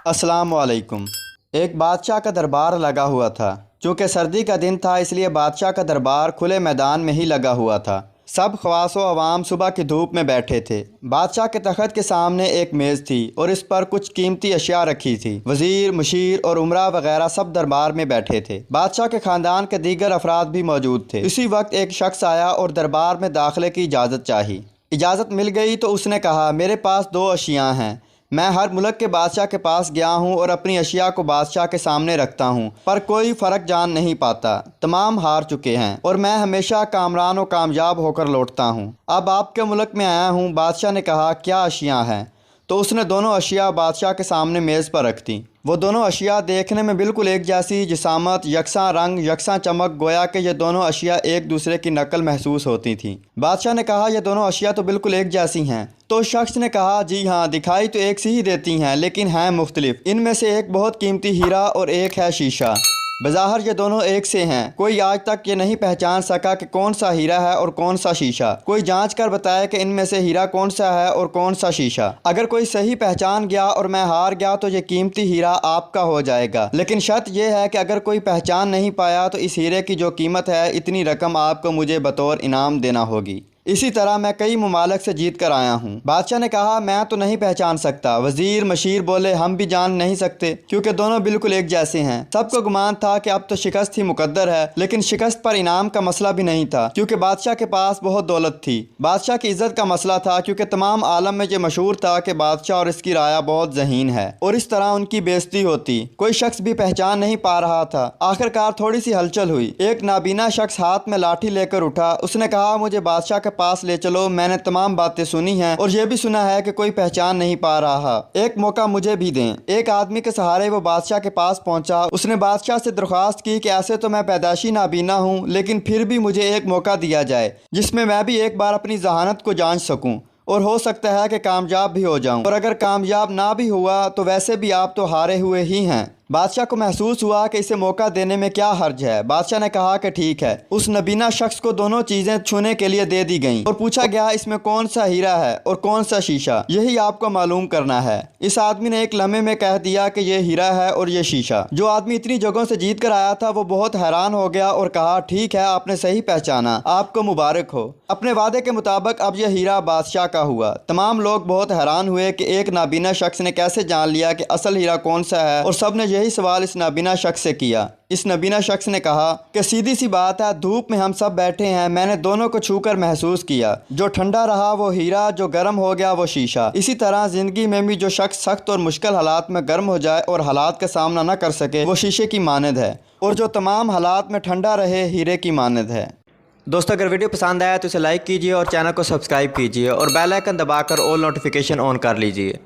अस्सलाम वालेकुम। एक बादशाह का दरबार लगा हुआ था। चूँकि सर्दी का दिन था इसलिए बादशाह का दरबार खुले मैदान में ही लगा हुआ था। सब ख्वास व अवाम सुबह की धूप में बैठे थे। बादशाह के तख्त के सामने एक मेज़ थी और इस पर कुछ कीमती अशिया रखी थी। वज़ीर, मुशीर और उमरा वगैरह सब दरबार में बैठे थे। बादशाह के ख़ानदान के दीगर अफराद भी मौजूद थे। इसी वक्त एक शख्स आया और दरबार में दाखिले की इजाज़त चाही। इजाज़त मिल गई तो उसने कहा, मेरे पास 2 अशिया हैं। मैं हर मुल्क के बादशाह के पास गया हूँ और अपनी अशिया को बादशाह के सामने रखता हूँ, पर कोई फ़र्क जान नहीं पाता। तमाम हार चुके हैं और मैं हमेशा कामरान और कामयाब होकर लौटता हूँ। अब आपके मुल्क में आया हूँ। बादशाह ने कहा, क्या अशिया हैं? तो उसने दोनों अशिया बादशाह के सामने मेज़ पर रख दी। वो दोनों अशिया देखने में बिल्कुल एक जैसी, जिसामत, यकसा रंग, यकसा चमक, गोया कि ये दोनों अशिया एक दूसरे की नकल महसूस होती थी। बादशाह ने कहा, ये दोनों अशिया तो बिल्कुल एक जैसी हैं। तो शख्स ने कहा, जी हाँ, दिखाई तो एक सी ही देती हैं लेकिन हैं मुख्तलिफ। इनमें से एक बहुत कीमती हीरा और एक है शीशा। बज़ाहिर ये दोनों एक से हैं। कोई आज तक ये नहीं पहचान सका कि कौन सा हीरा है और कौन सा शीशा। कोई जांच कर बताए कि इनमें से हीरा कौन सा है और कौन सा शीशा। अगर कोई सही पहचान गया और मैं हार गया तो ये कीमती हीरा आपका हो जाएगा, लेकिन शर्त यह है कि अगर कोई पहचान नहीं पाया तो इस हीरे की जो कीमत है इतनी रकम आपको मुझे बतौर इनाम देना होगी। इसी तरह मैं कई ममालिक से जीत कर आया हूँ। बादशाह ने कहा, मैं तो नहीं पहचान सकता। वज़ीर, मशीर बोले, हम भी जान नहीं सकते क्योंकि दोनों बिल्कुल एक जैसे हैं। सबको गुमान था कि अब तो शिकस्त ही मुकद्दर है, लेकिन शिकस्त पर इनाम का मसला भी नहीं था क्योंकि बादशाह के पास बहुत दौलत थी। बादशाह की इज्जत का मसला था क्योंकि तमाम आलम में ये मशहूर था कि बादशाह और इसकी राया बहुत ज़हीन है और इस तरह उनकी बेइज्जती होती। कोई शख्स भी पहचान नहीं पा रहा था। आखिरकार थोड़ी सी हलचल हुई। एक नाबीना शख्स हाथ में लाठी लेकर उठा। उसने कहा, मुझे बादशाह के पास ले चलो। मैंने तमाम बातें सुनी हैं और यह भी सुना है कि कोई पहचान नहीं पा रहा। एक मौका मुझे भी दें। एक आदमी के सहारे वो बादशाह के पास पहुंचा। उसने बादशाह से दरख्वास्त की कि ऐसे तो मैं पैदाशी नाबीना हूँ, लेकिन फिर भी मुझे एक मौका दिया जाए जिसमें मैं भी एक बार अपनी जहानत को जांच सकूँ और हो सकता है कि कामयाब भी हो जाऊं। और अगर कामयाब ना भी हुआ तो वैसे भी आप तो हारे हुए ही हैं। बादशाह को महसूस हुआ कि इसे मौका देने में क्या हर्ज है। बादशाह ने कहा कि ठीक है। उस नबीना शख्स को दोनों चीज़ें छूने के लिए दे दी गईं और पूछा गया, इसमें कौन सा हीरा है और कौन सा शीशा, यही आपको मालूम करना है। इस आदमी ने एक लम्हे में कह दिया कि ये हीरा है और ये शीशा। जो आदमी इतनी जगहों से जीत कर आया था वो बहुत हैरान हो गया और कहा, ठीक है, आपने सही पहचाना, आपको मुबारक हो। अपने वादे के मुताबिक अब यह हीरा बादशाह का हुआ। तमाम लोग बहुत हैरान हुए कि एक नाबीना शख्स ने कैसे जान लिया कि असल हीरा कौन सा है, और सब ने यही सवाल इस नाबीना शख्स से किया। इस नबीना शख्स ने कहा कि सीधी सी बात है, धूप में हम सब बैठे हैं, मैंने दोनों को छूकर महसूस किया। जो ठंडा रहा वो हीरा, जो गर्म हो गया वो शीशा। इसी तरह ज़िंदगी में भी जो शख्स सख्त और मुश्किल हालात में गर्म हो जाए और हालात का सामना न कर सके वो शीशे की मानद है, और जो तमाम हालात में ठंडा रहे हीरे की मानद है। दोस्तों, अगर वीडियो पसंद आया तो इसे लाइक कीजिए और चैनल को सब्सक्राइब कीजिए और बेल आइकन दबाकर ऑल नोटिफिकेशन ऑन कर लीजिए।